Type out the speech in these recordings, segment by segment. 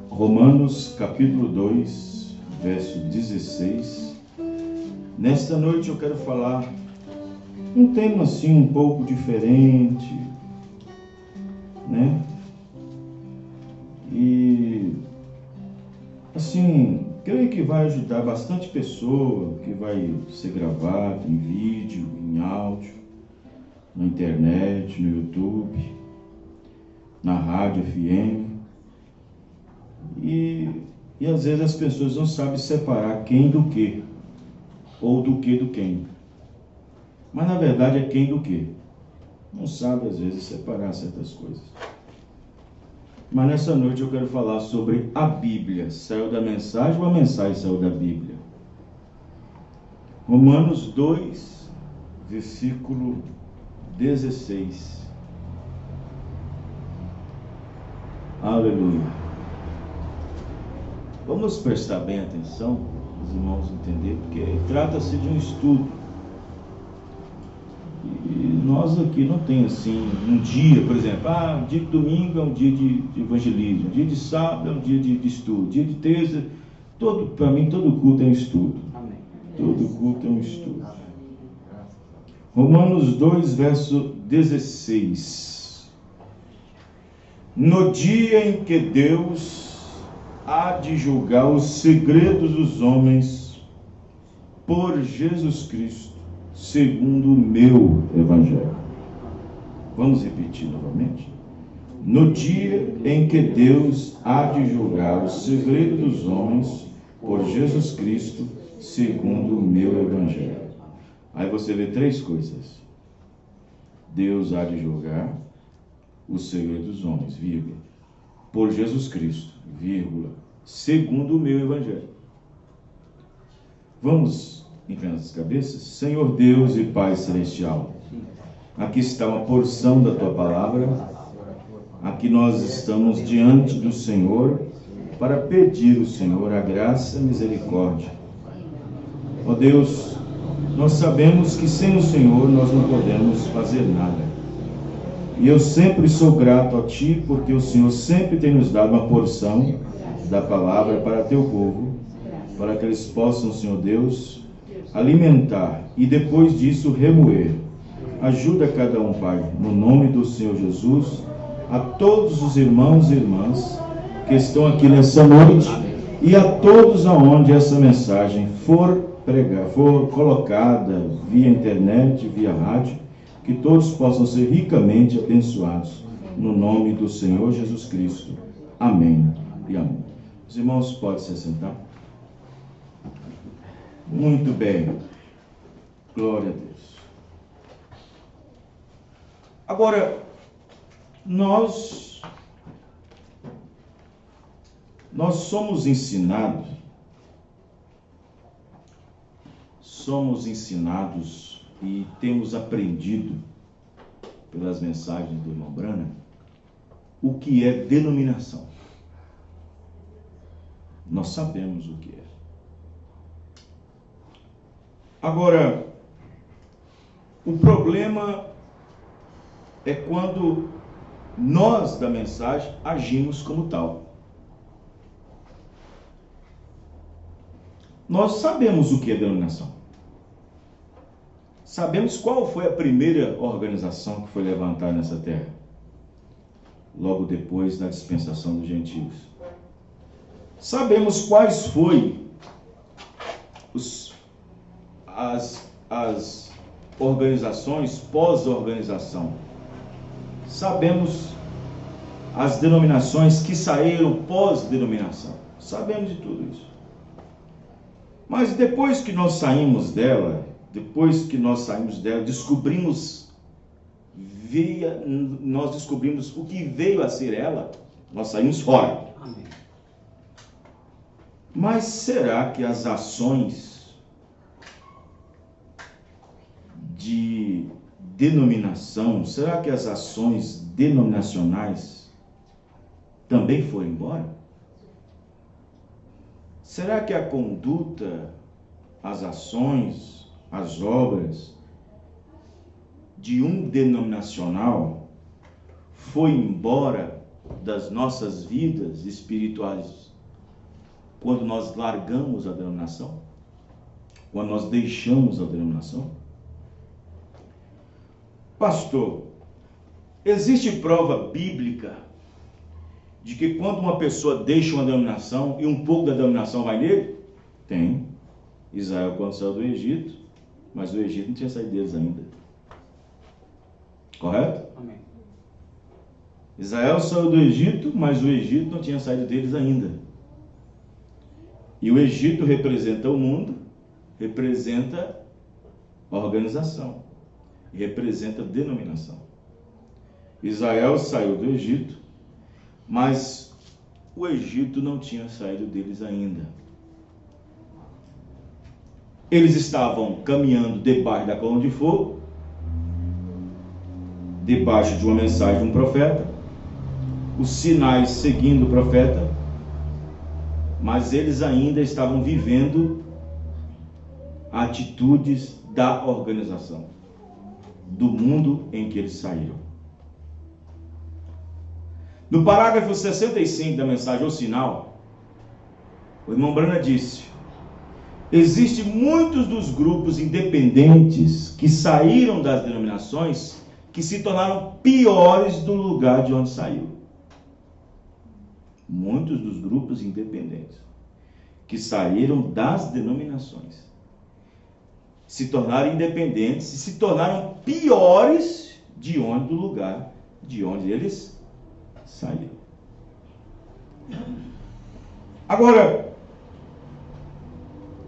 Romanos capítulo 2, verso 16. Nesta noite eu quero falar um tema assim um pouco diferente, né? E assim, creio que vai ajudar bastante pessoa, que vai ser gravado em vídeo, em áudio, na internet, no YouTube, na rádio FM. E às vezes as pessoas não sabem separar quem do que, ou do que do quem. Mas na verdade é quem do que. Não sabe às vezes separar certas coisas. Mas nessa noite eu quero falar sobre a Bíblia. Saiu da mensagem ou a mensagem saiu da Bíblia? Romanos 2, versículo 16. Aleluia. Vamos prestar bem atenção, os irmãos entenderem, porque trata-se de um estudo. E nós aqui não tem assim, um dia, por exemplo, um dia de domingo é um dia de evangelismo, um dia de sábado é um dia de estudo, dia de terça, para mim todo culto é um estudo. Amém. Todo culto é um estudo. Romanos 2, verso 16. No dia em que Deus há de julgar os segredos dos homens por Jesus Cristo, segundo o meu evangelho. Vamos repetir novamente? No dia em que Deus há de julgar os segredos dos homens por Jesus Cristo, segundo o meu evangelho. Aí você vê três coisas. Deus há de julgar os segredos dos homens, vírgula, por Jesus Cristo, vírgula, segundo o meu evangelho. Vamos inclinar as cabeças? Senhor Deus e Pai Celestial, aqui está uma porção da Tua palavra, aqui nós estamos diante do Senhor para pedir ao Senhor a graça e a misericórdia. Ó Deus, nós sabemos que sem o Senhor nós não podemos fazer nada. E eu sempre sou grato a Ti, porque o Senhor sempre tem nos dado uma porção da palavra para Teu povo, para que eles possam, Senhor Deus, alimentar e depois disso remoer. Ajuda cada um, Pai, no nome do Senhor Jesus, a todos os irmãos e irmãs que estão aqui nessa noite e a todos aonde essa mensagem for colocada via internet, via rádio, que todos possam ser ricamente abençoados, no nome do Senhor Jesus Cristo. Amém e amém. Os irmãos podem se assentar? Muito bem. Glória a Deus. Agora, nós somos ensinados e temos aprendido pelas mensagens do irmão Branham o que é denominação. Nós sabemos o que é. Agora, o problema é quando nós da mensagem agimos como tal. Nós sabemos o que é denominação. Sabemos qual foi a primeira organização que foi levantada nessa terra, logo depois da dispensação dos gentios. Sabemos quais foram as organizações pós-organização. Sabemos as denominações que saíram pós-denominação. Sabemos de tudo isso. Mas depois que nós saímos dela, descobrimos o que veio a ser ela, nós saímos fora. Amém. Mas será que as ações de denominação, será que as ações denominacionais também foram embora? Será que a conduta, as ações, as obras de um denominacional foi embora das nossas vidas espirituais quando nós largamos a denominação? Quando nós deixamos a denominação? Pastor, existe prova bíblica de que quando uma pessoa deixa uma denominação e um pouco da denominação vai nele? Tem. Israel quando saiu do Egito, mas o Egito não tinha saído deles ainda. Correto? Amém. Israel saiu do Egito, mas o Egito não tinha saído deles ainda. E o Egito representa o mundo, representa a organização, e representa a denominação. Israel saiu do Egito, mas o Egito não tinha saído deles ainda. Eles estavam caminhando debaixo da coluna de fogo, debaixo de uma mensagem de um profeta, os sinais seguindo o profeta, mas eles ainda estavam vivendo atitudes da organização, do mundo em que eles saíram. No parágrafo 65 da mensagem ao sinal, o irmão Brana disse: existem muitos dos grupos independentes que saíram das denominações que se tornaram piores do lugar de onde saiu. Muitos dos grupos independentes que saíram das denominações se tornaram independentes e se tornaram piores do lugar de onde eles saíram. Agora,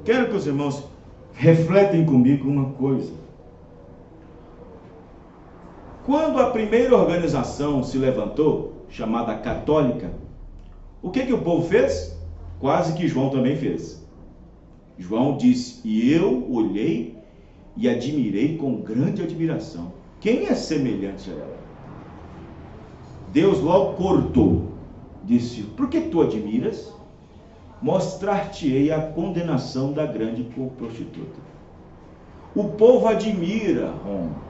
quero que os irmãos refletem comigo uma coisa. Quando a primeira organização se levantou, chamada católica, o que o povo fez? Quase que João também fez. João disse: e eu olhei e admirei com grande admiração. Quem é semelhante a ela? Deus logo cortou. Disse: por que tu admiras? Mostrar-te-ei a condenação da grande prostituta. O povo admira Roma.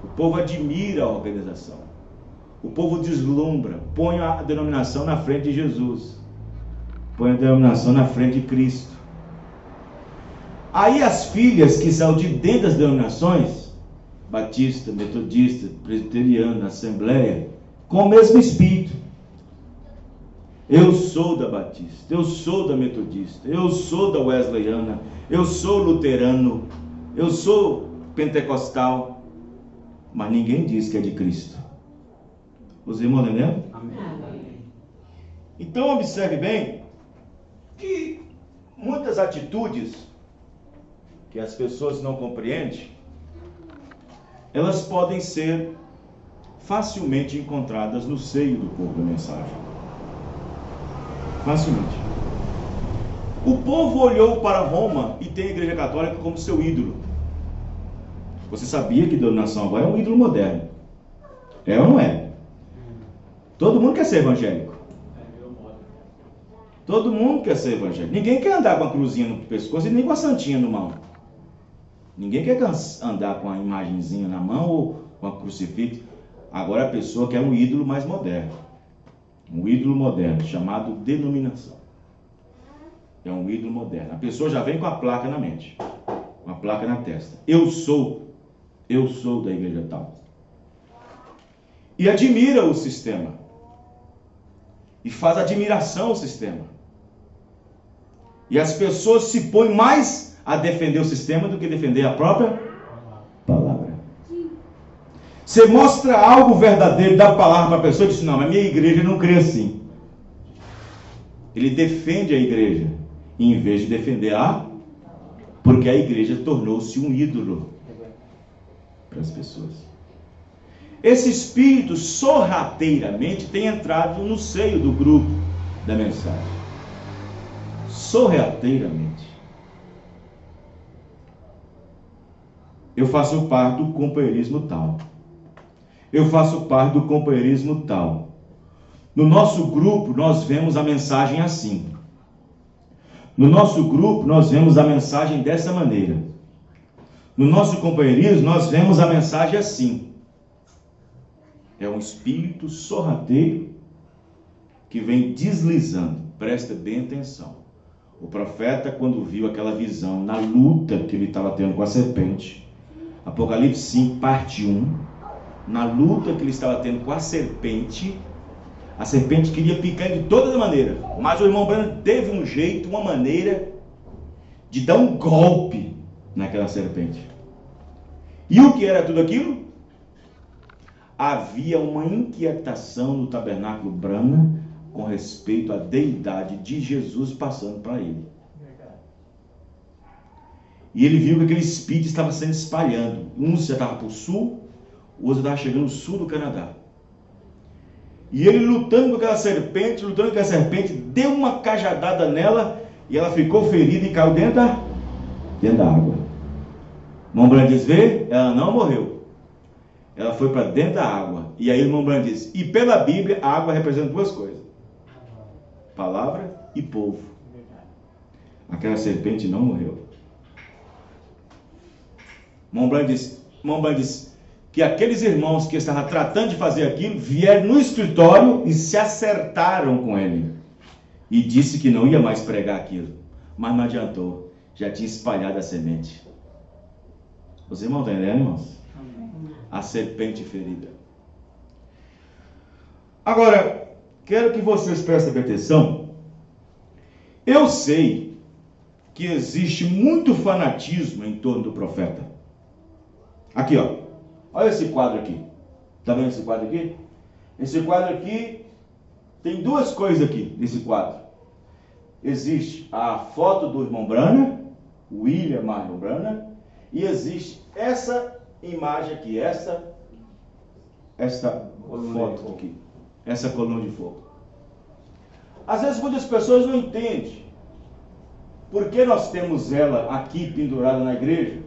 O povo admira a organização. O povo deslumbra, põe a denominação na frente de Jesus, põe a denominação na frente de Cristo. Aí as filhas que são de dentro das denominações, batista, metodista, presbiteriana, assembleia, com o mesmo espírito. Eu sou da batista, eu sou da metodista, eu sou da wesleyana, eu sou luterano, eu sou pentecostal, mas ninguém diz que é de Cristo. Os irmãos entendendo? Amém. Então observe bem que muitas atitudes que as pessoas não compreendem, elas podem ser facilmente encontradas no seio do povo da mensagem. Facilmente. O povo olhou para Roma e tem a Igreja Católica como seu ídolo. Você sabia que a denominação agora é um ídolo moderno? É ou não é? Todo mundo quer ser evangélico. Todo mundo quer ser evangélico. Ninguém quer andar com a cruzinha no pescoço e nem com a santinha no mão. Ninguém quer andar com a imagenzinha na mão ou com a crucifixo. Agora a pessoa quer um ídolo mais moderno. Um ídolo moderno, chamado denominação. É um ídolo moderno. A pessoa já vem com a placa na mente. Com a placa na testa. Eu sou da igreja tal. E admira o sistema. E faz admiração ao sistema. E as pessoas se põem mais a defender o sistema do que defender a própria palavra. Você mostra algo verdadeiro da palavra para a pessoa e diz: não, mas minha igreja não crê assim. Ele defende a igreja, em vez de defender porque a igreja tornou-se um ídolo para as pessoas. Esse espírito sorrateiramente tem entrado no seio do grupo da mensagem. Sorrateiramente. Eu faço parte do companheirismo tal. Eu faço parte do companheirismo tal. No nosso grupo, nós vemos a mensagem assim. No nosso grupo, nós vemos a mensagem dessa maneira. No nosso companheirismo, nós vemos a mensagem assim. É um espírito sorrateiro que vem deslizando. Presta bem atenção. O profeta, quando viu aquela visão, na luta que ele estava tendo com a serpente, Apocalipse 5, parte 1, na luta que ele estava tendo com a serpente queria picar de toda maneira, mas o irmão Branham teve um jeito, uma maneira de dar um golpe naquela serpente. E o que era tudo aquilo? Havia uma inquietação no tabernáculo Branham com respeito à deidade de Jesus passando para ele. E ele viu que aquele espírito estava sendo espalhando. Um já estava para o sul, o outro estava chegando no sul do Canadá. E ele lutando com aquela serpente, deu uma cajadada nela e ela ficou ferida e caiu dentro da água. O irmão Branham diz, vê, ela não morreu. Ela foi para dentro da água. E aí o irmão Branham diz, e pela Bíblia a água representa duas coisas: palavra e povo. Aquela serpente não morreu. O irmão Branham diz que aqueles irmãos que estavam tratando de fazer aquilo vieram no escritório e se acertaram com ele. E disse que não ia mais pregar aquilo. Mas não adiantou. Já tinha espalhado a semente. Os irmãos estão entendendo, irmãos? A serpente ferida. Agora, quero que vocês prestem atenção. Eu sei que existe muito fanatismo em torno do profeta. Aqui, ó. Olha esse quadro aqui. Está vendo esse quadro aqui? Esse quadro aqui tem duas coisas aqui nesse quadro. Existe a foto do irmão Branham, William Marion Branham, e existe essa imagem aqui, esta foto aqui, essa coluna de fogo. Às vezes muitas pessoas não entendem por que nós temos ela aqui pendurada na igreja,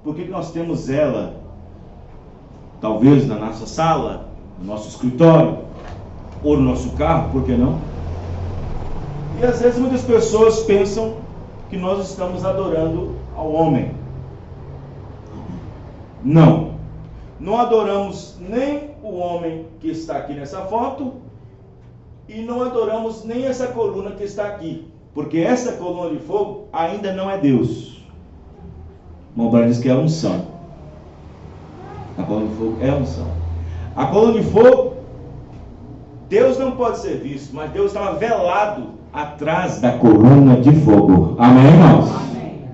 por que nós temos ela talvez na nossa sala, no nosso escritório, ou no nosso carro, por que não? E às vezes muitas pessoas pensam que nós estamos adorando ao homem. Não. Não adoramos nem o homem que está aqui nessa foto, e não adoramos nem essa coluna que está aqui, porque essa coluna de fogo ainda não é Deus. O irmão Branham diz que é a unção. A coluna de fogo é a unção. A coluna de fogo, Deus não pode ser visto, mas Deus estava velado atrás da coluna de fogo. Amém, irmãos? Amém.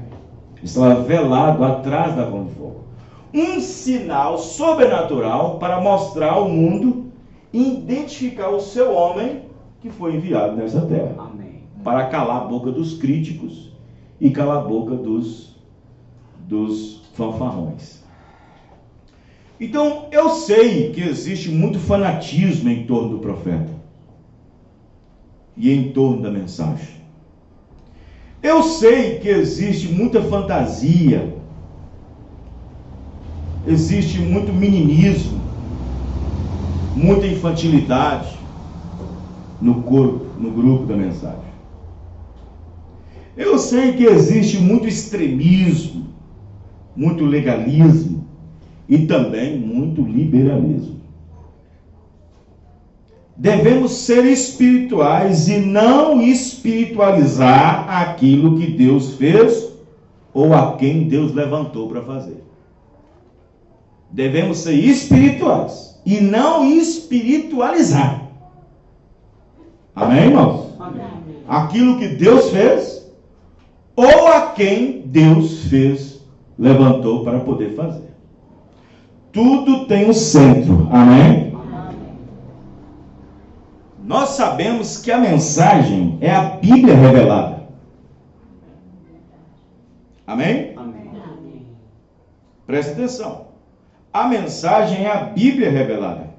Estava velado atrás da coluna de fogo. Um sinal sobrenatural para mostrar ao mundo e identificar o seu homem que foi enviado nessa terra. Amém. Para calar a boca dos críticos e calar a boca dos fanfarrões. Então, eu sei que existe muito fanatismo em torno do profeta e em torno da mensagem. Eu sei que existe muita fantasia, existe muito meninismo, muita infantilidade no corpo, no grupo da mensagem. Eu sei que existe muito extremismo, muito legalismo e também muito liberalismo. Devemos ser espirituais e não espiritualizar aquilo que Deus fez ou a quem Deus levantou para fazer. Devemos ser espirituais e não espiritualizar. Amém, irmãos? Amém. Aquilo que Deus fez ou a quem Deus levantou para poder fazer. Tudo tem um centro. Amém? Nós sabemos que a mensagem é a Bíblia revelada. Amém? Amém. Preste atenção. A mensagem é a Bíblia revelada.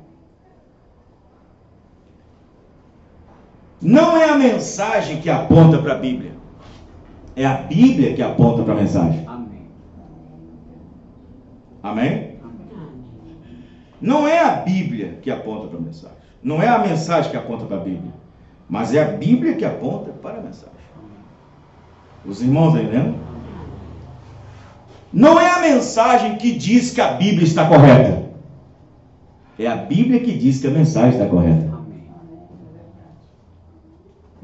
Não é a mensagem que aponta para a Bíblia. É a Bíblia que aponta para a mensagem. Amém? Amém? Não é a Bíblia que aponta para a mensagem. Não é a mensagem que aponta para a Bíblia. Mas é a Bíblia que aponta para a mensagem. Os irmãos estão entendendo? Não é a mensagem que diz que a Bíblia está correta. É a Bíblia que diz que a mensagem está correta.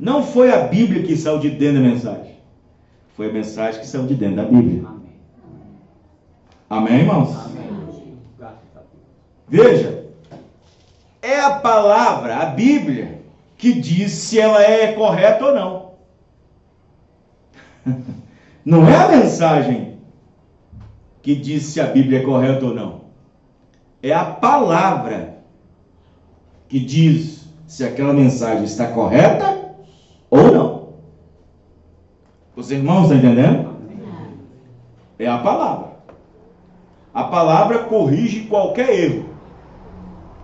Não foi a Bíblia que saiu de dentro da mensagem. Foi a mensagem que saiu de dentro da Bíblia. Amém, irmãos? Amém. Veja, é a palavra, a Bíblia, que diz se ela é correta ou não. Não é a mensagem que diz se a Bíblia é correta ou não. É a palavra que diz se aquela mensagem está correta ou não. Os irmãos estão entendendo? É a palavra. A palavra corrige qualquer erro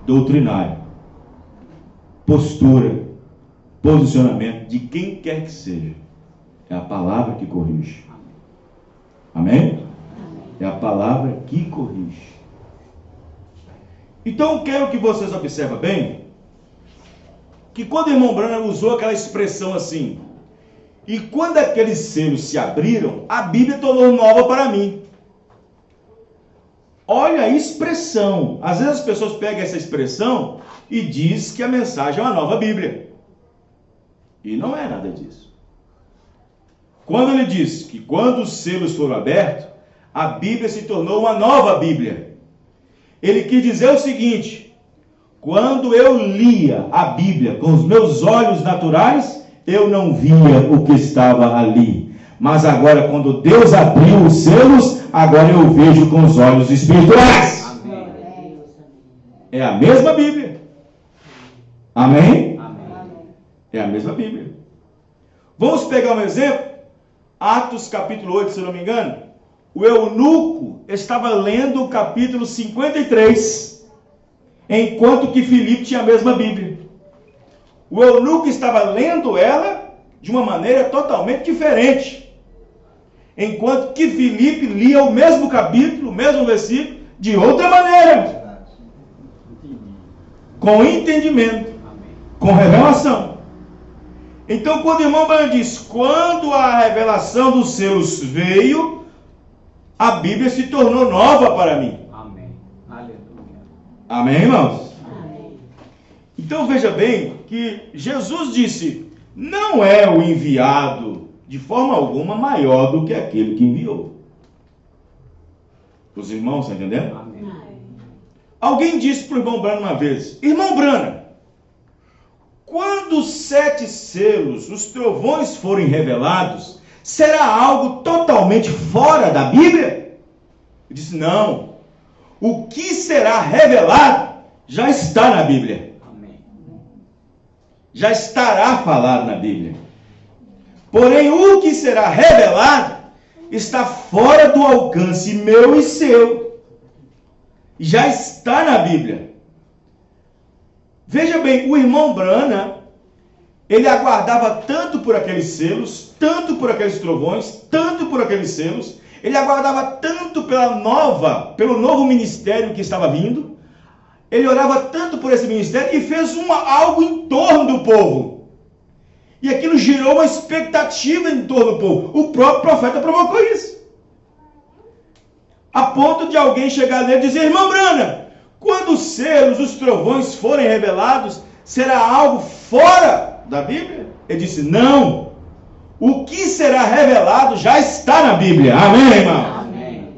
doutrinário, postura, posicionamento de quem quer que seja. É a palavra que corrige. Amém? É a palavra que corrige. Então eu quero que vocês observem bem que quando o irmão Branham usou aquela expressão assim, e quando aqueles selos se abriram, a Bíblia tornou nova para mim. Olha a expressão. Às vezes as pessoas pegam essa expressão e diz que a mensagem é uma nova Bíblia. E não é nada disso. Quando ele diz que quando os selos foram abertos, a Bíblia se tornou uma nova Bíblia. Ele quis dizer o seguinte: quando eu lia a Bíblia com os meus olhos naturais, eu não via o que estava ali. Mas agora, quando Deus abriu os selos, agora eu vejo com os olhos espirituais. Amém. É a mesma Bíblia. Amém? Amém? É a mesma Bíblia. Vamos pegar um exemplo. Atos capítulo 8, se não me engano. O eunuco estava lendo o capítulo 53, enquanto que Filipe tinha a mesma Bíblia. O eunuco estava lendo ela de uma maneira totalmente diferente, enquanto que Filipe lia o mesmo capítulo, o mesmo versículo, de outra maneira, com entendimento, com revelação. Então, quando o irmão Branham diz, quando a revelação dos selos veio, a Bíblia se tornou nova para mim. Amém. Aleluia. Amém, irmãos? Amém. Então, veja bem que Jesus disse, não é o enviado de forma alguma maior do que aquele que enviou. Os irmãos estão entendendo? Amém. Alguém disse para o irmão Branham uma vez, irmão Branham, quando os 7 selos, os trovões forem revelados, será algo totalmente fora da Bíblia? Eu disse, não. O que será revelado já está na Bíblia. Amém. Já estará falado na Bíblia. Porém, o que será revelado está fora do alcance meu e seu. Já está na Bíblia. Veja bem, o irmão Branham, ele aguardava tanto por aqueles selos, tanto por aqueles trovões, tanto por aqueles selos, ele aguardava tanto pelo novo ministério que estava vindo, ele orava tanto por esse ministério e fez algo em torno do povo. E aquilo gerou uma expectativa em torno do povo. O próprio profeta provocou isso. A ponto de alguém chegar nele e dizer, irmão Branham, quando os selos, os trovões forem revelados, será algo fora da Bíblia? Ele disse, não. O que será revelado já está na Bíblia. Amém, irmão? Amém.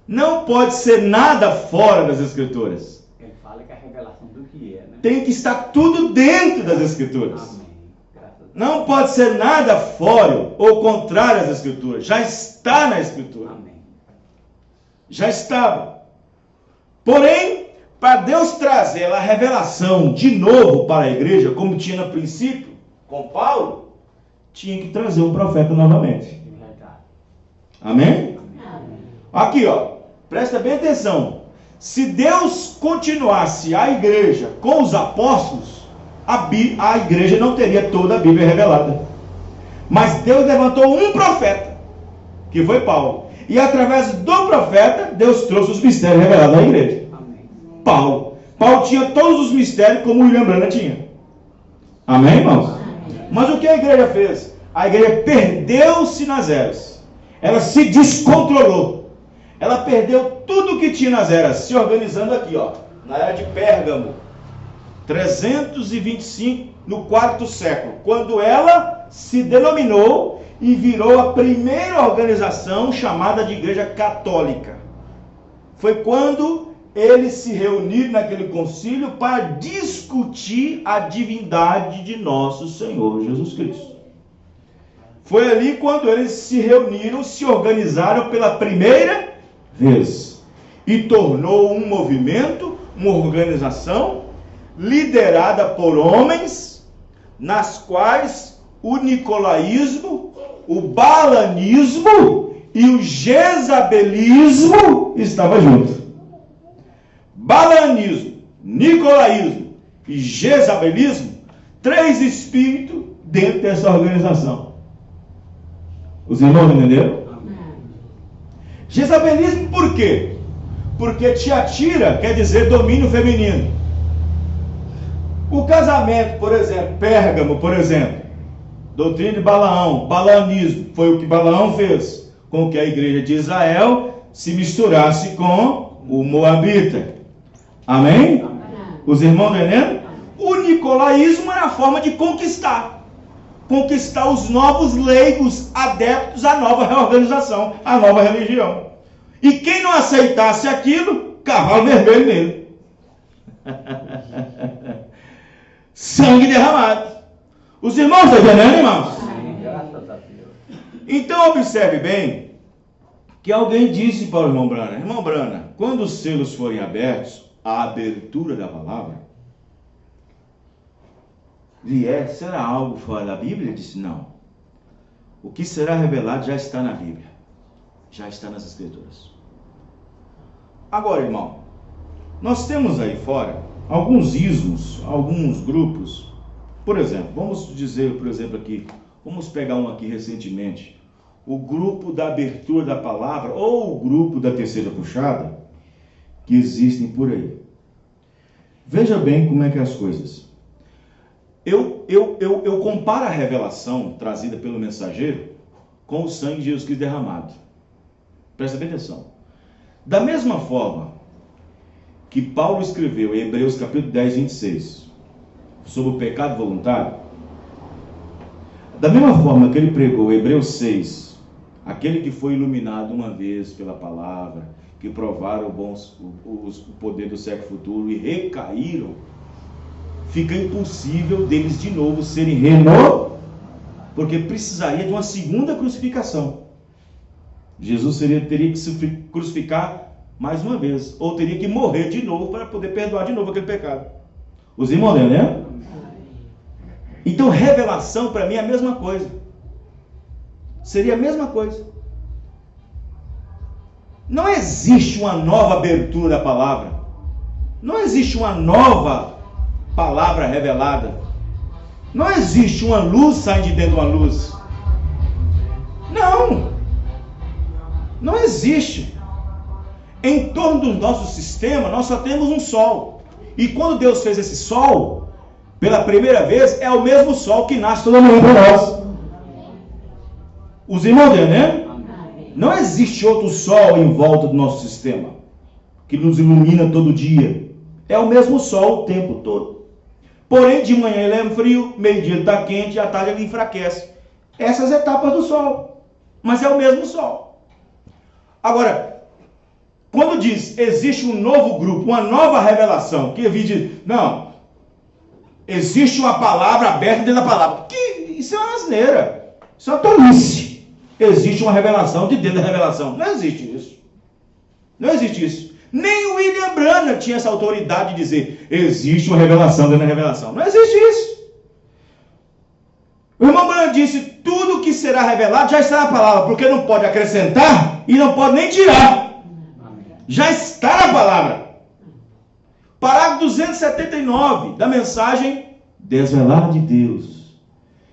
Não pode ser nada fora das Escrituras. Ele fala que a revelação do que é, né? Tem que estar tudo dentro das Escrituras. Amém. Graças a Deus. Não pode ser nada fora ou contrário às Escrituras. Já está na Escritura. Amém. Já estava. Porém, para Deus trazer a revelação de novo para a igreja, como tinha no princípio, com Paulo, tinha que trazer um profeta novamente. Verdade. Amém? Amém. Aqui, ó, presta bem atenção. Se Deus continuasse a igreja com os apóstolos, a igreja não teria toda a Bíblia revelada. Mas Deus levantou um profeta, que foi Paulo. E através do profeta, Deus trouxe os mistérios revelados à igreja. Amém. Paulo tinha todos os mistérios como William Branham tinha. Amém, irmãos? Amém. Mas o que a igreja fez? A igreja perdeu-se nas eras. Ela se descontrolou. Ela perdeu tudo que tinha nas eras, se organizando aqui, ó, na era de Pérgamo, 325 no quarto século, quando ela se denominou e virou a primeira organização chamada de Igreja Católica. Foi quando eles se reuniram naquele concílio para discutir a divindade de nosso Senhor Jesus Cristo. Foi ali quando eles se reuniram, se organizaram pela primeira vez e tornou um movimento, uma organização liderada por homens, nas quais o nicolaísmo, o balanismo e o jezabelismo estavam juntos. Balanismo, nicolaísmo e jezabelismo, 3 espíritos dentro dessa organização. Os irmãos entenderam? Jezabelismo por quê? Porque Tiatira quer dizer domínio feminino. O casamento, por exemplo, Pérgamo, por exemplo, doutrina de Balaão, balanismo, foi o que Balaão fez com que a igreja de Israel se misturasse com o Moabita. Amém? Os irmãos entendendo? O nicolaísmo era a forma de conquistar os novos leigos adeptos à nova reorganização, à nova religião. E quem não aceitasse aquilo, cavalo vermelho nele. Sangue derramado. Os irmãos estão entendendo, irmãos? Então observe bem que alguém disse para o irmão Brana, quando os selos forem abertos, a abertura da palavra será algo fora da Bíblia? Ele disse, não. O que será revelado já está na Bíblia. Já está nas Escrituras. Agora, irmão, nós temos aí fora alguns ismos, alguns grupos. Por exemplo, vamos dizer, aqui, vamos pegar um aqui recentemente. O grupo da abertura da palavra, ou o grupo da terceira puxada, que existem por aí. Veja bem como é que é as coisas. Eu comparo a revelação trazida pelo mensageiro com o sangue de Jesus Cristo derramado. Presta bem atenção. Da mesma forma que Paulo escreveu em Hebreus capítulo 10, 26, sobre o pecado voluntário, da mesma forma que ele pregou Hebreus 6, aquele que foi iluminado uma vez pela palavra, que provaram o poder do século futuro e recaíram, fica impossível deles de novo serem renovados, porque precisaria de uma segunda crucificação. Jesus teria que se crucificar mais uma vez, ou teria que morrer de novo para poder perdoar de novo aquele pecado. Os irmãos, né? Então revelação para mim é a mesma coisa. Seria a mesma coisa. Não existe uma nova abertura da palavra. Não existe uma nova palavra revelada. Não existe uma luz saindo de dentro de uma luz. Não existe. Em torno do nosso sistema, nós só temos um sol. E quando Deus fez esse sol, pela primeira vez, é o mesmo sol que nasce toda manhã para nós. Os irmãos, né? Não existe outro sol em volta do nosso sistema que nos ilumina todo dia. É o mesmo sol o tempo todo. Porém, de manhã ele é frio, meio-dia ele está quente e à tarde ele enfraquece. Essas etapas do sol. Mas é o mesmo sol. Agora, quando diz existe um novo grupo, uma nova revelação, que diz, não, existe uma palavra aberta dentro da palavra. Isso é uma asneira. Isso é uma tolice. Existe uma revelação de dentro da revelação. Não existe isso. Não existe isso. Nem o William Branham tinha essa autoridade de dizer existe uma revelação dentro da revelação. Não existe isso. O irmão Branham disse tudo que será revelado já está na palavra, porque não pode acrescentar e não pode nem tirar. Já está na palavra. Parágrafo 279 da mensagem desvelada de Deus.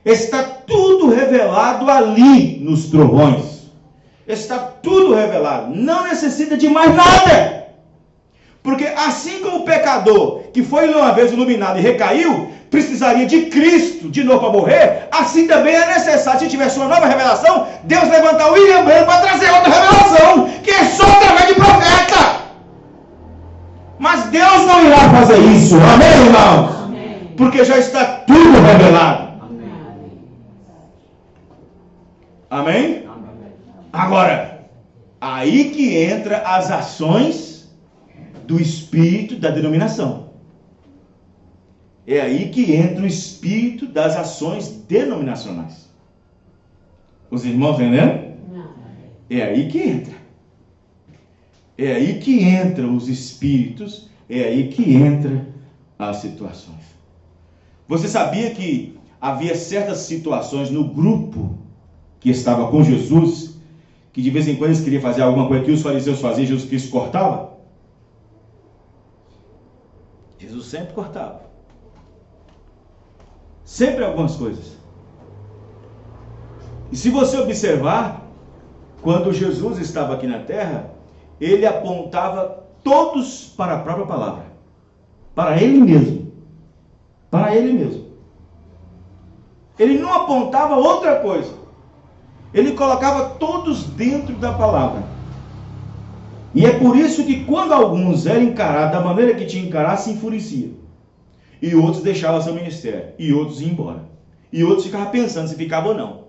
Está tudo revelado ali nos trovões. Está tudo revelado. Não necessita de mais nada. Porque assim como o pecador que foi uma vez iluminado e recaiu, precisaria de Cristo de novo para morrer, assim também é necessário, se tivesse uma nova revelação, Deus levantar o William Branham para trazer outra revelação, que é só através de profeta. Mas Deus não irá fazer isso. Amém, irmãos? Porque já está tudo revelado. Amém? Agora, aí que entra as ações do espírito da denominação. É aí que entra o espírito das ações denominacionais. Os irmãos entendendo? É aí que entra. É aí que entram os espíritos, é aí que entra as situações. Você sabia que havia certas situações no grupo que estava com Jesus, que de vez em quando eles queriam fazer alguma coisa que os fariseus faziam, Jesus Cristo cortava? Jesus sempre cortava. Sempre algumas coisas. E se você observar, quando Jesus estava aqui na terra, ele apontava todos para a própria palavra. Para ele mesmo. Para ele mesmo. Ele não apontava outra coisa. Ele colocava todos dentro da palavra. E é por isso que quando alguns eram encarados da maneira que tinha que encarar, se enfurecia. E outros deixavam seu ministério. E outros iam embora. E outros ficavam pensando se ficava ou não.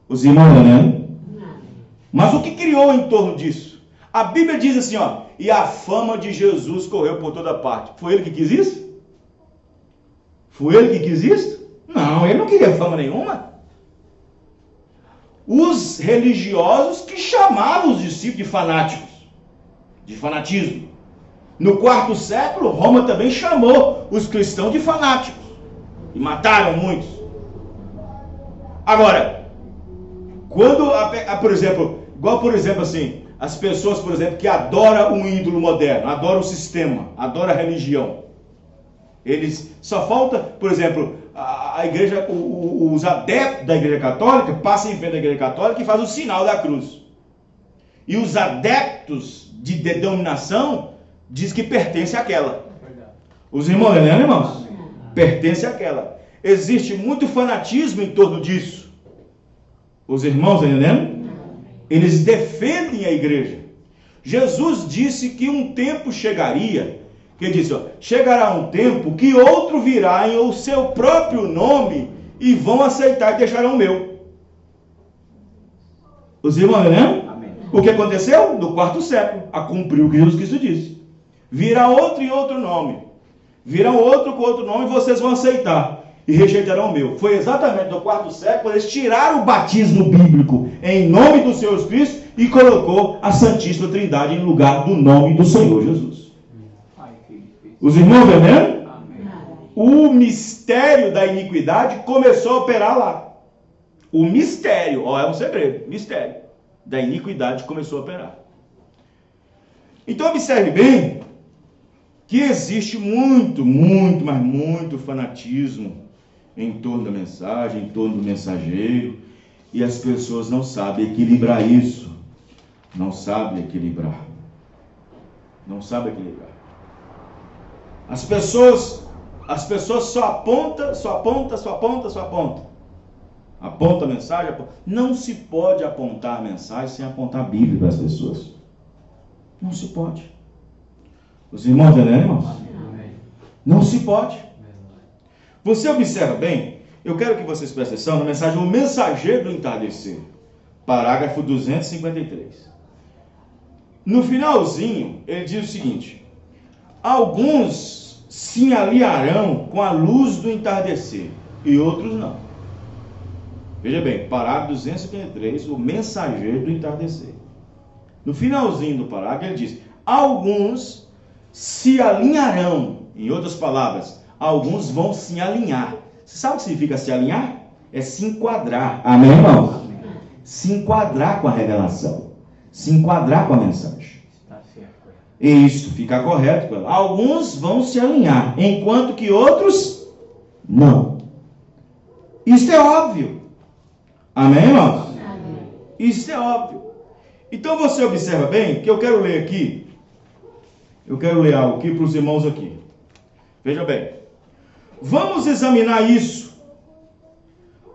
Os irmãos, né? Mas o que criou em torno disso? A Bíblia diz assim, ó, e a fama de Jesus correu por toda parte. Foi ele que quis isso? Foi ele que quis isso? Não, ele não queria fama nenhuma. Os religiosos que chamavam os discípulos de fanáticos, de fanatismo. No 4º século, Roma também chamou os cristãos de fanáticos. E mataram muitos. Agora, quando, por exemplo, igual por exemplo assim, as pessoas, por exemplo, que adoram um ídolo moderno, adoram o sistema, adoram a religião. Eles, só falta, por exemplo, a igreja, os adeptos da igreja católica passam em frente da igreja católica e fazem o sinal da cruz. E os adeptos de denominação diz que pertence àquela. Os irmãos, né, irmãos? Pertence àquela. Existe muito fanatismo em torno disso. Os irmãos, entendendo? Eles defendem a igreja. Jesus disse que um tempo chegaria, que ele disse, ó, chegará um tempo que outro virá em o seu próprio nome e vão aceitar e deixarão o meu. Os irmãos, entendendo? O que aconteceu? No 4º século, a cumprir o que Jesus Cristo disse. Virá outro em outro nome. Virá outro com outro nome e vocês vão aceitar. E rejeitarão o meu. Foi exatamente no 4º século, eles tiraram o batismo bíblico em nome do Senhor Jesus Cristo e colocou a Santíssima Trindade em lugar do nome do Senhor Jesus. Os irmãos entendendo? O mistério da iniquidade começou a operar lá. O mistério, ó, é um segredo, mistério da iniquidade começou a operar. Então observe bem que existe muito, mas muito fanatismo em torno da mensagem, em torno do mensageiro, e as pessoas não sabem equilibrar isso. Não sabem equilibrar. Não sabem equilibrar. As pessoas só apontam. Aponta a mensagem. Não se pode apontar a mensagem sem apontar a Bíblia para as pessoas. Não se pode. Os irmãos entendem, irmãos? Não se pode. Você observa bem, eu quero que vocês prestem atenção na mensagem O Mensageiro do Entardecer, parágrafo 253. No finalzinho, ele diz o seguinte: alguns se aliarão com a luz do entardecer e outros não. Veja bem, parágrafo 253, O Mensageiro do Entardecer. No finalzinho do parágrafo, ele diz: alguns se alinharão. Em outras palavras, alguns vão se alinhar. Você sabe o que significa se alinhar? É se enquadrar. Amém, irmão? Amém. Se enquadrar com a revelação. Se enquadrar com a mensagem. Está certo. E isso fica correto. Alguns vão se alinhar, enquanto que outros não. Isso é óbvio. Amém, irmãos? Amém. Isso é óbvio. Então você observa bem que eu quero ler aqui. Eu quero ler algo aqui para os irmãos aqui. Veja bem. Vamos examinar isso.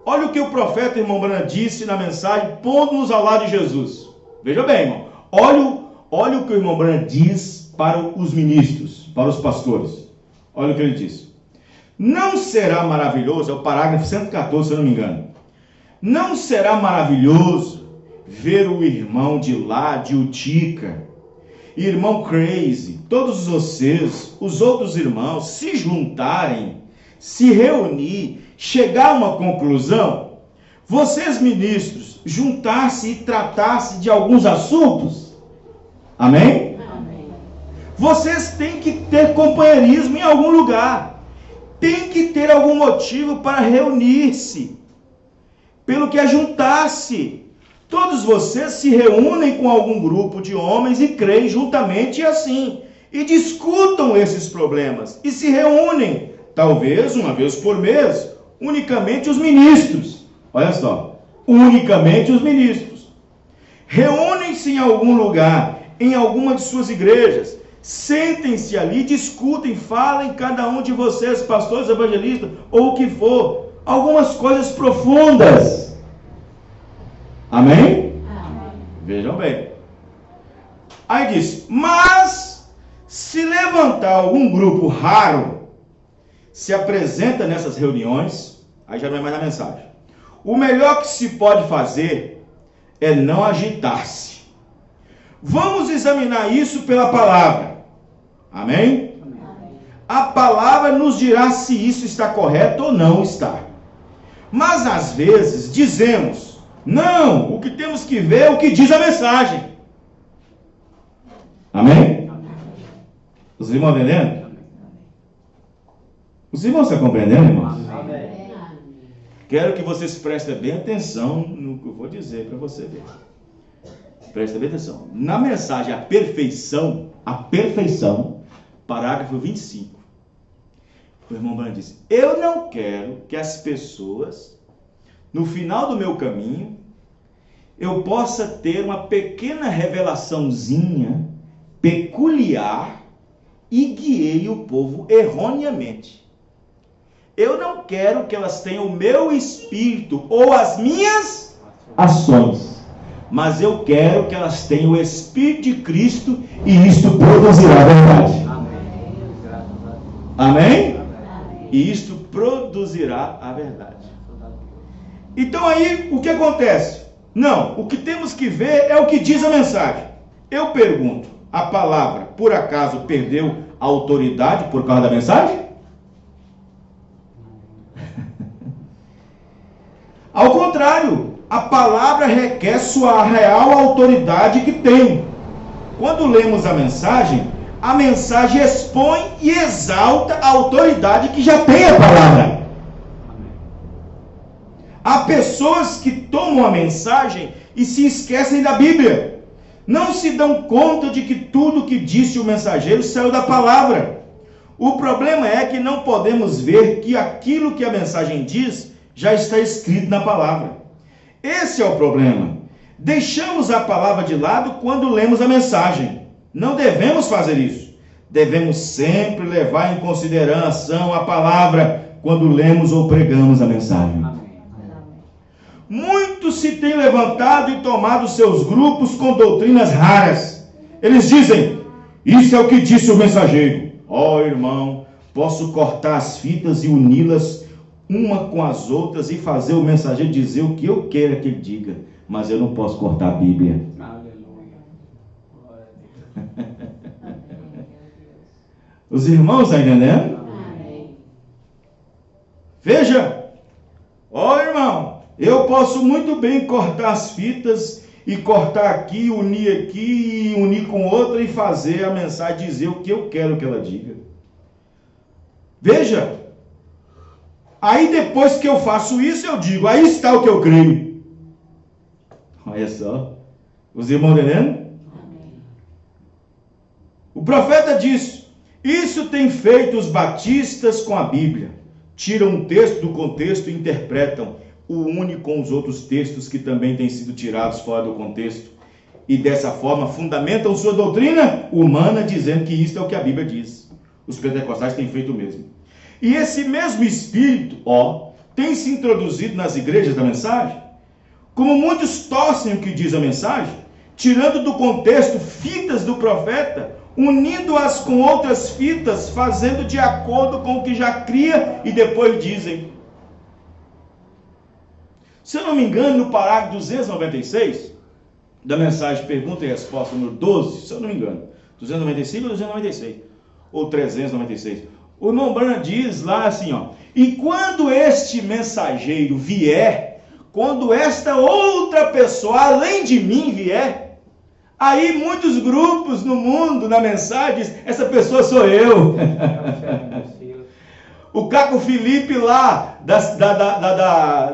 Olha o que o profeta, irmão Branham, disse na mensagem, pondo-nos ao lado de Jesus. Veja bem, irmão. Olha o que o irmão Branham diz para os ministros, para os pastores. Olha o que ele diz. Não será maravilhoso, é o parágrafo 114, se eu não me engano. Não será maravilhoso ver o irmão de lá, de Utica, irmão Crazy, todos vocês, os outros irmãos, se juntarem, se reunir, chegar a uma conclusão? Vocês, ministros, juntar-se e tratar-se de alguns assuntos? Amém? Amém. Vocês têm que ter companheirismo em algum lugar. Tem que ter algum motivo para reunir-se. Pelo que é juntar-se. Todos vocês se reúnem com algum grupo de homens e creem juntamente assim. E discutam esses problemas. E se reúnem, talvez uma vez por mês, unicamente os ministros. Olha só, unicamente os ministros. Reúnem-se em algum lugar, em alguma de suas igrejas. Sentem-se ali, discutem, falem cada um de vocês, pastores, evangelistas, ou o que for, algumas coisas profundas. Amém? Amém. Vejam bem. Aí diz, mas se levantar algum grupo raro, se apresenta nessas reuniões, aí já não é mais a mensagem. O melhor que se pode fazer é não agitar-se. Vamos examinar isso pela palavra. Amém? A palavra nos dirá se isso está correto ou não está. Mas às vezes dizemos, não, o que temos que ver é o que diz a mensagem. Amém? Os irmãos entendendo? Os irmãos estão compreendendo, irmãos? Amém. Quero que vocês prestem bem atenção no que eu vou dizer para você ver. Prestem bem atenção. Na mensagem a perfeição, parágrafo 25. O irmão Branco disse, eu não quero que as pessoas, no final do meu caminho, eu possa ter uma pequena revelaçãozinha peculiar e guiei o povo erroneamente. Eu não quero que elas tenham o meu espírito ou as minhas ações, mas eu quero que elas tenham o Espírito de Cristo e isto produzirá a verdade. Amém. Graças a Deus. Amém? Amém. E isto produzirá a verdade. Então aí, o que acontece? Não, o que temos que ver é o que diz a mensagem. Eu pergunto, a palavra, por acaso, perdeu a autoridade por causa da mensagem? Ao contrário, a palavra requer sua real autoridade que tem. Quando lemos a mensagem expõe e exalta a autoridade que já tem a palavra. Há pessoas que tomam a mensagem e se esquecem da Bíblia. Não se dão conta de que tudo que disse o mensageiro saiu da palavra. O problema é que não podemos ver que aquilo que a mensagem diz já está escrito na palavra. Esse é o problema. Deixamos a palavra de lado quando lemos a mensagem. Não devemos fazer isso. Devemos sempre levar em consideração a palavra quando lemos ou pregamos a mensagem. Amém. Muitos se têm levantado e tomado seus grupos com doutrinas raras. Eles dizem, isso é o que disse o mensageiro. Ó irmão, posso cortar as fitas e uni-las uma com as outras e fazer o mensageiro dizer o que eu quero que ele diga, mas eu não posso cortar a Bíblia. Aleluia. Glória a Deus. Os irmãos estão entendendo? Amém. Veja, ó irmão, eu posso muito bem cortar as fitas e cortar aqui e unir com outra e fazer a mensagem dizer o que eu quero que ela diga. Veja, aí depois que eu faço isso eu digo, aí está o que eu creio. Olha só, os irmãos entendendo? Amém. O profeta disse, isso tem feito os batistas com a Bíblia. Tiram um texto do contexto e interpretam, o unem com os outros textos que também têm sido tirados fora do contexto. E dessa forma fundamentam sua doutrina humana dizendo que isto é o que a Bíblia diz. Os pentecostais têm feito o mesmo. E esse mesmo espírito, tem se introduzido nas igrejas da mensagem. Como muitos torcem o que diz a mensagem, tirando do contexto fitas do profeta, unindo-as com outras fitas, fazendo de acordo com o que já cria, e depois dizem. Se eu não me engano, no parágrafo 296, da mensagem pergunta e resposta número 12, se eu não me engano, 295 ou 296, ou 396, o irmão Branham diz lá assim, ó, e quando este mensageiro vier, quando esta outra pessoa, além de mim, vier, aí muitos grupos no mundo, na mensagem, diz, essa pessoa sou eu. O Caco Felipe lá,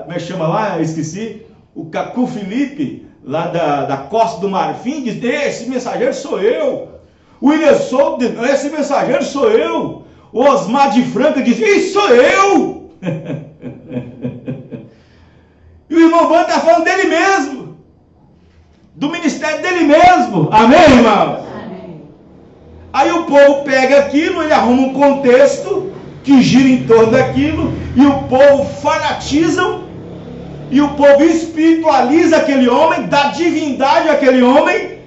como é que chama lá? Eu esqueci. O Caco Felipe, lá da Costa do Marfim, diz, esse mensageiro sou eu. O William Souto diz, esse mensageiro sou eu. O Osmar de Franca diz, isso sou eu. E o irmão Branham está falando dele mesmo. Do ministério dele mesmo. Amém, irmão? Amém. Aí o povo pega aquilo, ele arruma um contexto que gira em torno daquilo, e o povo fanatiza, e o povo espiritualiza aquele homem, dá divindade àquele homem.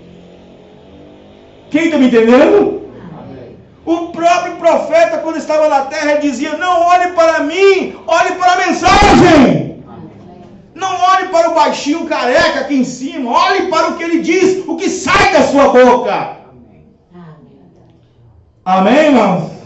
Quem está me entendendo? Amém. O próprio profeta, quando estava na terra, dizia, não olhe para mim, olhe para a mensagem. Amém. Não olhe para o baixinho careca aqui em cima, olhe para o que ele diz, o que sai da sua boca. Amém, amém, irmãos?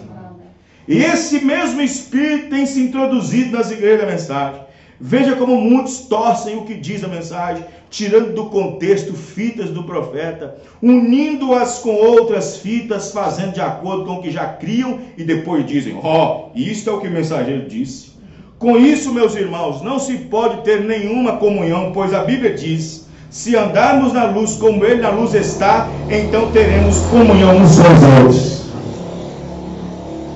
E esse mesmo Espírito tem se introduzido nas igrejas da mensagem. Veja como muitos torcem o que diz a mensagem, tirando do contexto fitas do profeta, unindo-as com outras fitas, fazendo de acordo com o que já criam, e depois dizem, isto é o que o mensageiro disse. Com isso, meus irmãos, não se pode ter nenhuma comunhão, pois a Bíblia diz, se andarmos na luz como Ele na luz está, então teremos comunhão uns com os outros.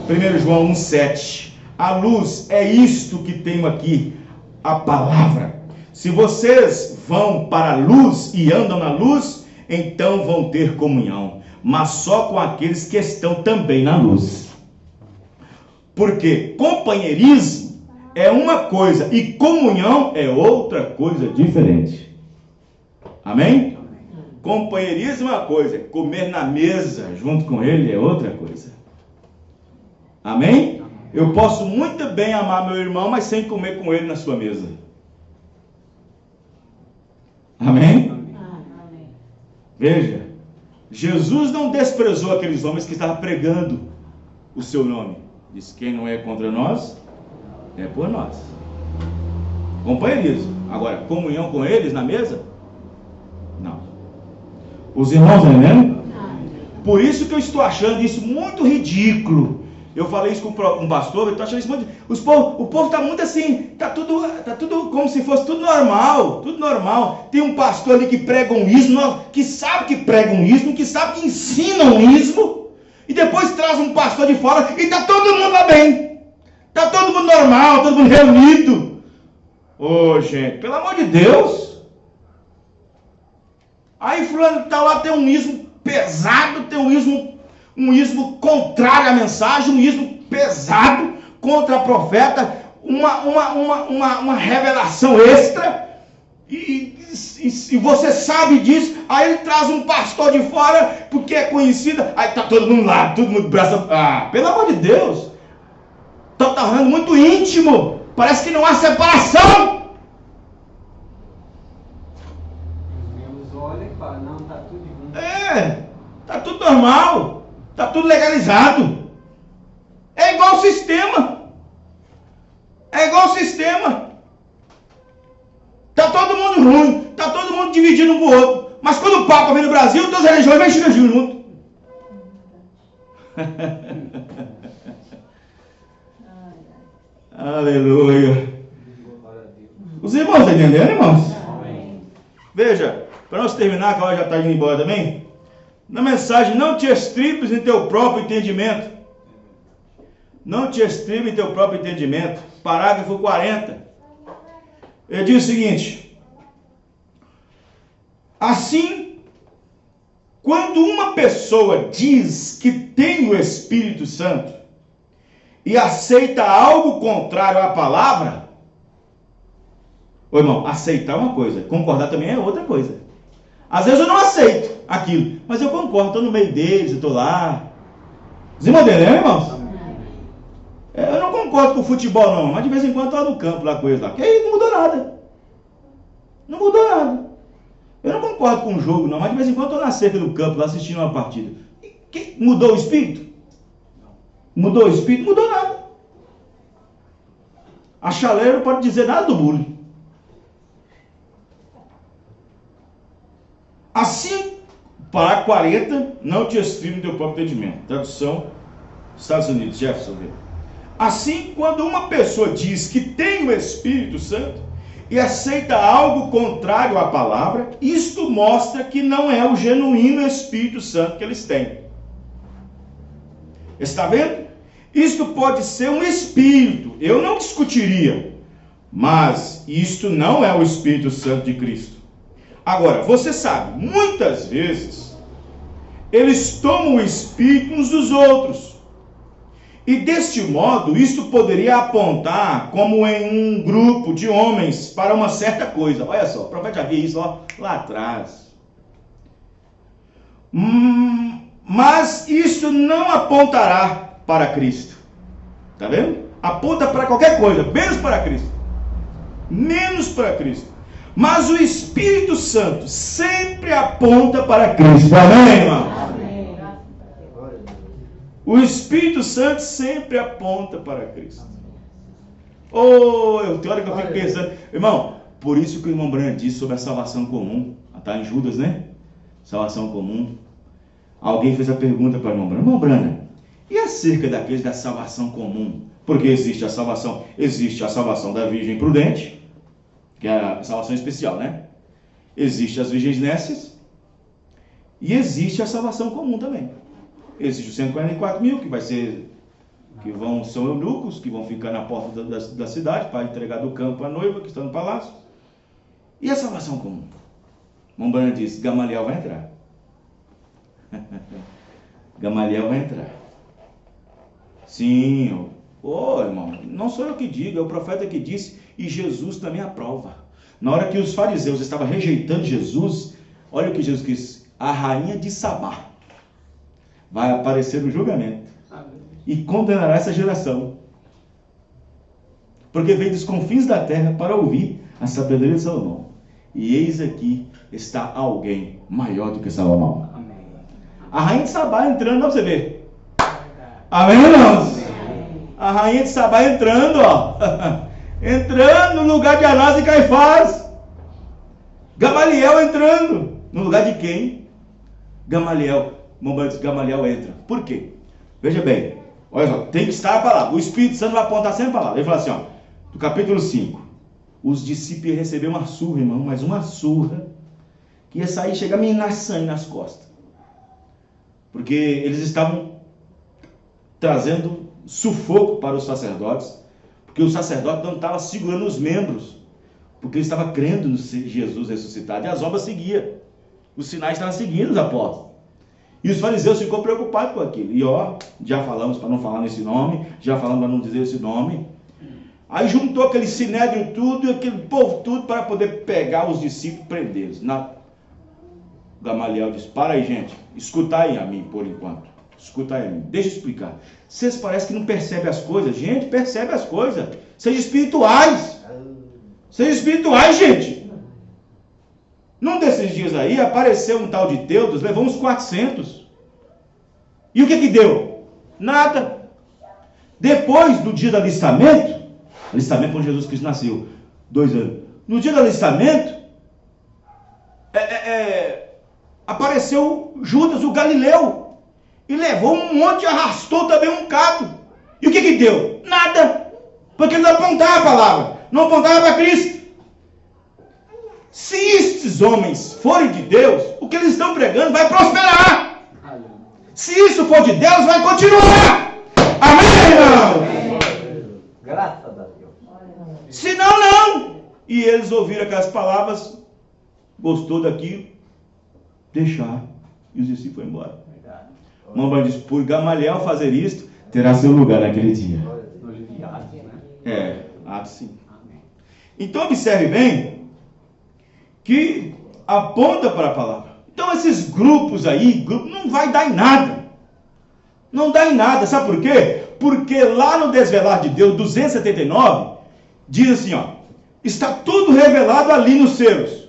1 João 1,7. A luz é isto que tenho aqui, a palavra. Se vocês vão para a luz e andam na luz, então vão ter comunhão, mas só com aqueles que estão também na luz. Porque companheirismo é uma coisa e comunhão é outra coisa diferente. Amém? Companheirismo é uma coisa, comer na mesa junto com ele é outra coisa. Amém? Eu posso muito bem amar meu irmão, mas sem comer com ele na sua mesa. Amém? Amém. Veja, Jesus não desprezou aqueles homens que estavam pregando o seu nome. Diz, quem não é contra nós, é por nós. Companheirismo. Agora, comunhão com eles na mesa? Não. Os irmãos, entendendo? Por isso que eu estou achando isso muito ridículo. Eu falei isso com um pastor, eu estou achando isso muito... O povo está muito assim, está tudo como se fosse tudo normal, tudo normal. Tem um pastor ali que prega um ismo, que sabe que prega um ismo, que sabe que ensina um ismo, e depois traz um pastor de fora e está todo mundo lá bem. Está todo mundo normal, todo mundo reunido. Ô, gente, pelo amor de Deus. Aí fulano está lá, tem um ismo pesado, tem um ismo contrário à mensagem, um ismo pesado contra a profeta, uma revelação extra, e você sabe disso. Aí ele traz um pastor de fora, porque é conhecido, aí está todo mundo lá, todo mundo braça. Pelo amor de Deus, está tornando muito íntimo, parece que não há separação. Deus olha e fala, não, está tudo junto. Está tudo normal. Está tudo legalizado. É igual o sistema. Está todo mundo ruim. Está todo mundo dividindo um para o outro. Mas quando o Papa vem no Brasil, todas as religiões vêm chegando junto. Aleluia. Os irmãos estão entendendo, irmãos? Veja, para nós terminar, que a hora já está indo embora também. Na mensagem, não te estribes em teu próprio entendimento. Não te estribes em teu próprio entendimento. Parágrafo 40. Ele diz o seguinte: assim, quando uma pessoa diz que tem o Espírito Santo e aceita algo contrário à palavra, ô irmão, aceitar é uma coisa, concordar também é outra coisa. Às vezes eu não aceito aquilo, mas eu concordo, estou no meio deles, eu estou lá. Os irmãos dele, né, irmãos? Eu não concordo com o futebol, não, mas de vez em quando estou no campo lá com eles lá, que aí não mudou nada. Não mudou nada. Eu não concordo com o jogo, não, mas de vez em quando estou na cerca do campo lá assistindo uma partida. Mudou o espírito? Mudou o espírito? Mudou nada. A chaleira não pode dizer nada do bullying. Assim, para 40, não te exprime teu próprio entendimento. Tradução, Estados Unidos, Jefferson. Assim, quando uma pessoa diz que tem o Espírito Santo e aceita algo contrário à palavra, isto mostra que não é o genuíno Espírito Santo que eles têm. Está vendo? Isto pode ser um espírito, eu não discutiria, mas isto não é o Espírito Santo de Cristo. Agora, você sabe, muitas vezes, eles tomam o espírito uns dos outros. E deste modo, isto poderia apontar como em um grupo de homens para uma certa coisa. Olha só, o profeta já viu isso lá atrás. Mas isso não apontará para Cristo. Está vendo? Aponta para qualquer coisa, menos para Cristo. Menos para Cristo. Mas o Espírito Santo sempre aponta para Cristo. Amém, irmão? Amém. O Espírito Santo sempre aponta para Cristo. Tem hora que eu fico pensando, irmão, por isso que o irmão Brana disse sobre a salvação comum. Está em Judas, né? Salvação comum. Alguém fez a pergunta para o irmão Brana: irmão Brana, e acerca daqueles da salvação comum? Porque existe a salvação da Virgem Prudente, que é a salvação especial, né? Existe as virgens nécias e existe a salvação comum também. Existe os 144 mil, que são eunucos, que vão ficar na porta da cidade para entregar do campo a noiva que está no palácio. E a salvação comum? Mombana disse: Gamaliel vai entrar. Gamaliel vai entrar. Sim, irmão, não sou eu que digo, é o profeta que disse, e Jesus também aprova. Na hora que os fariseus estavam rejeitando Jesus, olha o que Jesus disse: a rainha de Sabá vai aparecer no julgamento e condenará essa geração, porque veio dos confins da terra para ouvir a sabedoria de Salomão. E eis aqui está alguém maior do que Salomão. Amém. A rainha de Sabá entrando, para você ver. Amém, irmãos? A rainha de Sabá entrando, entrando no lugar de Anás e Caifás. Gamaliel entrando no lugar de quem? Gamaliel. Gamaliel entra. Por quê? Veja bem, olha só, tem que estar a palavra. O Espírito Santo vai apontar sempre a palavra. Ele fala assim, do capítulo 5: os discípulos iam receber uma surra, irmão, mas uma surra que ia sair, chegar a minar sangue nas costas, porque eles estavam trazendo sufoco para os sacerdotes, porque o sacerdote não estava segurando os membros, porque ele estava crendo no Jesus ressuscitado, e as obras seguiam, os sinais estavam seguindo os apóstolos, e os fariseus ficou preocupados com aquilo. E já falamos para não falar nesse nome, já falamos para não dizer esse nome. Aí juntou aquele sinédrio tudo, e aquele povo tudo, para poder pegar os discípulos e prendê-los. Gamaliel disse: para aí, gente, escuta aí a mim por enquanto. Escuta aí a mim, deixa eu explicar. Vocês parecem que não percebem as coisas. Gente, percebe as coisas. Sejam espirituais. Sejam espirituais, gente. Num desses dias aí, apareceu um tal de Teudas, levou uns 400. E o que deu? Nada. Depois do dia do alistamento quando Jesus Cristo nasceu, 2 anos. No dia do alistamento, apareceu Judas, o Galileu, e levou um monte, arrastou também um bocado. E o que deu? Nada. Porque ele não apontava a palavra, não apontava para Cristo. Se estes homens forem de Deus, o que eles estão pregando vai prosperar. Se isso for de Deus, vai continuar. Amém, irmão? Graças a Deus. Se não. E eles ouviram aquelas palavras, gostou daquilo, deixaram, e os discípulos foram embora. Mamãe disse: por Gamaliel fazer isto, terá seu lugar naquele dia. Atos sim. Então observe bem que aponta para a palavra. Então esses grupos aí, não vai dar em nada. Não dá em nada, sabe por quê? Porque lá no Desvelar de Deus, 279, diz assim, ó, está tudo revelado ali nos selos.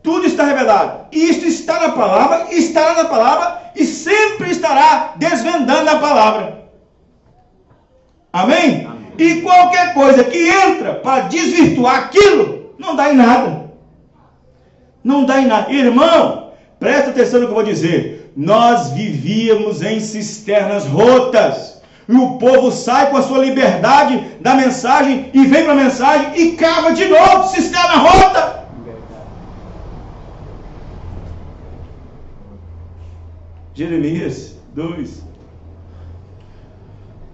Tudo está revelado. E isto está na palavra, estará na palavra e sempre estará desvendando a palavra. Amém? Amém? E qualquer coisa que entra para desvirtuar aquilo, não dá em nada. Não dá em nada. Irmão, presta atenção no que eu vou dizer. Nós vivíamos em cisternas rotas. E o povo sai com a sua liberdade da mensagem e vem para a mensagem e cava de novo cisterna rota. Jeremias 2.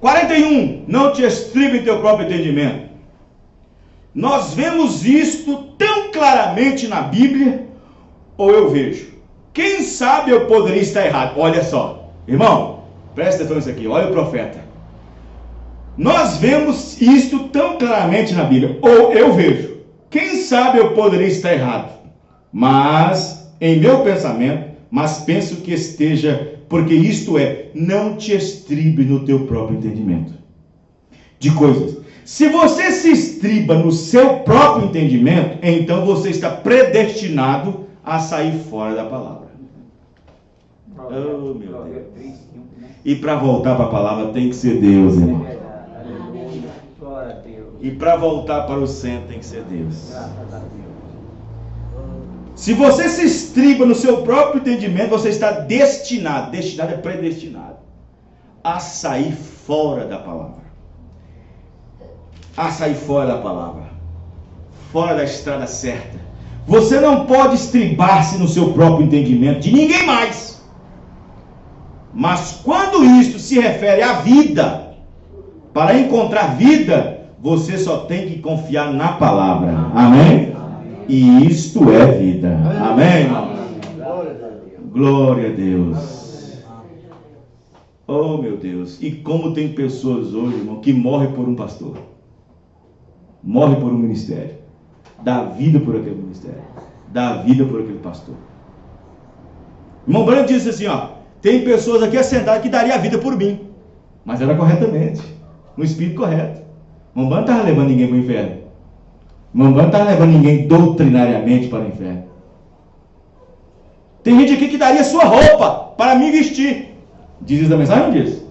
41. Não te estribe em teu próprio entendimento. Nós vemos isto tão claramente na Bíblia, ou eu vejo? Quem sabe eu poderia estar errado. Olha só, irmão, presta atenção nisso aqui, olha o profeta. Nós vemos isto tão claramente na Bíblia, ou eu vejo. Quem sabe eu poderia estar errado. Mas, em meu pensamento, mas penso que esteja, porque isto é, não te estribe no teu próprio entendimento de coisas. Se você se estriba no seu próprio entendimento, então você está predestinado a sair fora da palavra. Oh, meu Deus. E para voltar para a palavra tem que ser Deus, irmão. E para voltar para o centro tem que ser Deus. Se você se estriba no seu próprio entendimento, você está destinado é predestinado, a sair fora da palavra. A sair fora da palavra. Fora da estrada certa. Você não pode estribar-se no seu próprio entendimento de ninguém mais. Mas quando isto se refere à vida, para encontrar vida, você só tem que confiar na palavra. Amém? E isto é vida. Amém? Glória a Deus. Oh, meu Deus. E como tem pessoas hoje, irmão, que morrem por um pastor. Morre por um ministério. Dá vida por aquele ministério. Dá vida por aquele pastor. Irmão Branco disse assim, ó. Tem pessoas aqui assentadas que daria a vida por mim. Mas era corretamente. No espírito correto. Irmão Branco não estava levando ninguém para o inferno. Irmão Branco não estava levando ninguém doutrinariamente para o inferno. Tem gente aqui que daria sua roupa para me vestir. Diz isso da mensagem ou não diz?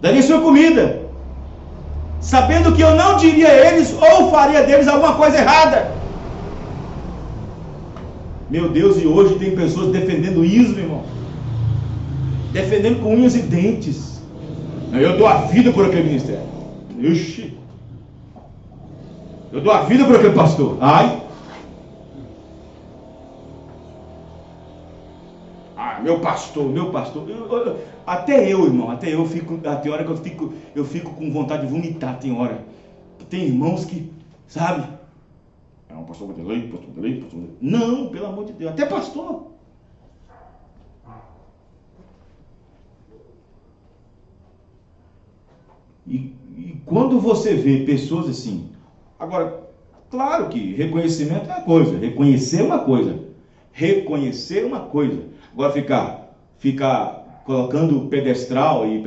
Daria sua comida. Sabendo que eu não diria a eles ou faria deles alguma coisa errada. Meu Deus, e hoje tem pessoas defendendo isso, irmão. Defendendo com unhas e dentes. Eu dou a vida por aquele ministério. Ixi. Eu dou a vida por aquele pastor. Ai. Meu pastor. Até eu, irmão, fico, tem hora que eu fico com vontade de vomitar, tem hora. Tem irmãos que, sabe? É um pastor Vanderlei. Não, pelo amor de Deus, até pastor. E quando você vê pessoas assim, agora, claro que reconhecimento é uma coisa, reconhecer é uma coisa. Agora ficar colocando pedestral, aí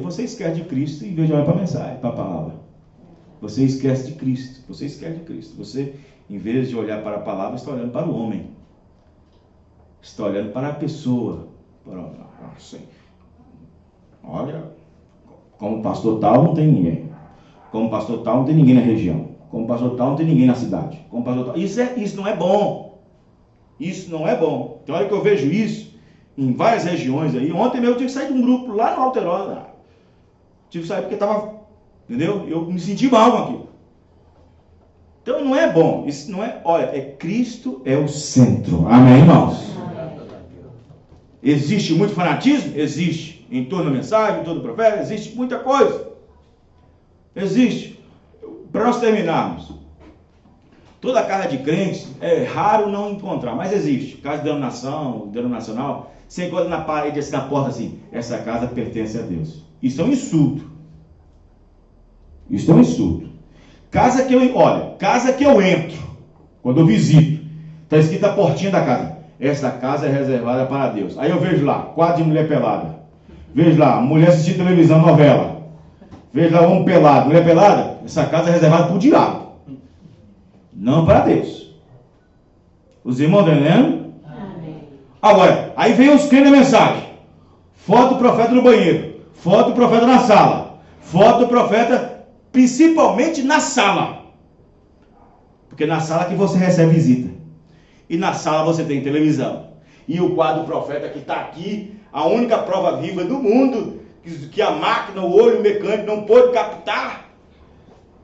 você esquece de Cristo em vez de olhar para a mensagem, para a palavra. Você esquece de Cristo. Você, em vez de olhar para a palavra, está olhando para o homem. Está olhando para a pessoa. Assim, olha, como pastor tal não tem ninguém. Como pastor tal não tem ninguém na região. Como pastor tal não tem ninguém na cidade. Como pastor tal... Isso não é bom. Isso não é bom. Tem hora que eu vejo isso em várias regiões aí. Ontem mesmo eu tive que sair de um grupo lá no Alterosa. Tive que sair porque estava... Entendeu? Eu me senti mal com aquilo. Então não é bom. Isso não é... Olha, Cristo é o centro. Amém, irmãos? Existe muito fanatismo? Existe. Em torno da mensagem, em torno do profeta, existe muita coisa. Existe. Para nós terminarmos. Toda casa de crentes é raro não encontrar, mas existe. Casa de denominacional, você encontra na parede, assim, na porta assim, essa casa pertence a Deus. Isso é um insulto. Casa que eu entro, quando eu visito, está escrito a portinha da casa. Esta casa é reservada para Deus. Aí eu vejo lá, quadro de mulher pelada. Vejo lá, mulher assistindo televisão, novela. Vejo lá, homem pelado, mulher pelada. Essa casa é reservada para o diabo. Não para Deus. Os irmãos estão entendendo? Agora, aí vem os crentes da mensagem. Foto do profeta no banheiro. Foto do profeta na sala. Foto do profeta, principalmente na sala. Porque na sala que você recebe visita. E na sala você tem televisão. E o quadro do profeta que está aqui, a única prova viva do mundo, que a máquina, o olho mecânico não pôde captar,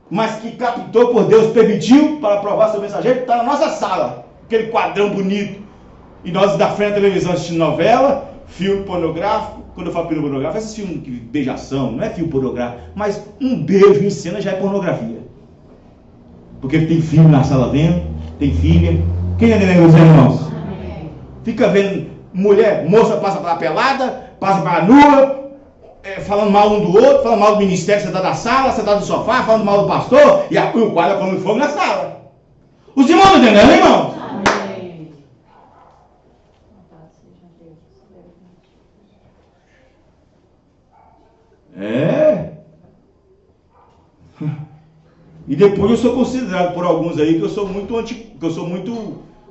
mas que captou por Deus, permitiu para provar seu mensageiro, está na nossa sala. Aquele quadrão bonito. E nós da frente da televisão assistindo novela, filme pornográfico. Quando eu falo filme pornográfico, esses filmes de beijação, não é filme pornográfico, mas um beijo em cena já é pornografia. Porque tem filho na sala vendo, tem filha. Quem é meus irmãos? Fica vendo mulher, moça passa para a pelada, passa para a nua, falando mal um do outro, falando mal do ministério, você está na sala, você está no sofá, falando mal do pastor, e o quadro é falando fogo na sala. Os irmãos não entendendo, irmão? E depois eu sou considerado por alguns aí que eu sou muito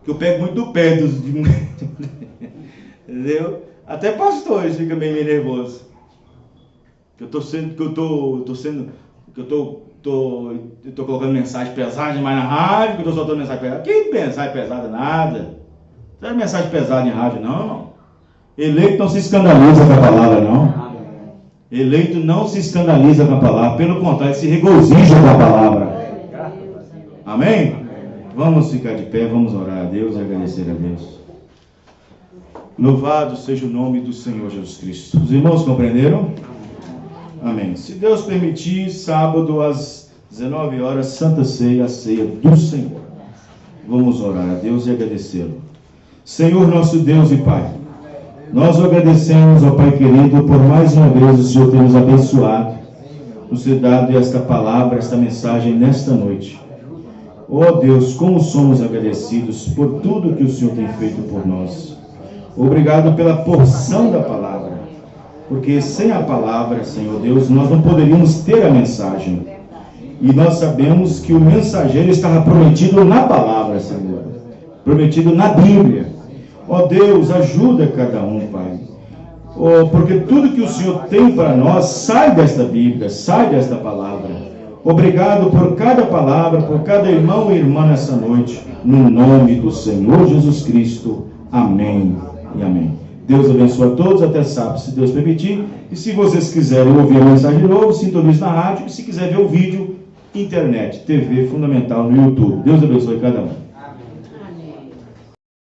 que eu pego muito do pé dos entendeu? Até pastores ficam meio nervosos. Eu tô colocando mensagem pesada demais na rádio, que eu tô soltando mensagem pesada. Que mensagem pesada? Nada. Não é mensagem pesada em rádio, não, irmão. Eleito não se escandaliza com a palavra, não. Eleito não se escandaliza com a palavra, pelo contrário, se regozija com a palavra. Amém? Vamos ficar de pé, vamos orar a Deus e agradecer a Deus. Louvado seja o nome do Senhor Jesus Cristo. Os irmãos compreenderam? Amém. Se Deus permitir, sábado às 19 horas, Santa Ceia, a ceia do Senhor. Vamos orar a Deus e agradecê-lo. Senhor nosso Deus e Pai, nós agradecemos ao Pai querido por mais uma vez o Senhor ter nos abençoado, nos ter dado esta palavra, esta mensagem nesta noite. Oh Deus, como somos agradecidos por tudo que o Senhor tem feito por nós. Obrigado pela porção da palavra, porque sem a palavra, Senhor Deus, nós não poderíamos ter a mensagem. E nós sabemos que o mensageiro estava prometido na palavra, Senhor, prometido na Bíblia. Ó Deus, ajuda cada um, Pai. Porque tudo que o Senhor tem para nós sai desta Bíblia, sai desta palavra. Obrigado por cada palavra, por cada irmão e irmã nessa noite, no nome do Senhor Jesus Cristo. Amém e amém. Deus abençoe a todos, até sábado, se Deus permitir. E se vocês quiserem ouvir a mensagem de novo, sintonize na rádio. E se quiser ver o vídeo, internet, TV Fundamental no YouTube. Deus abençoe cada um.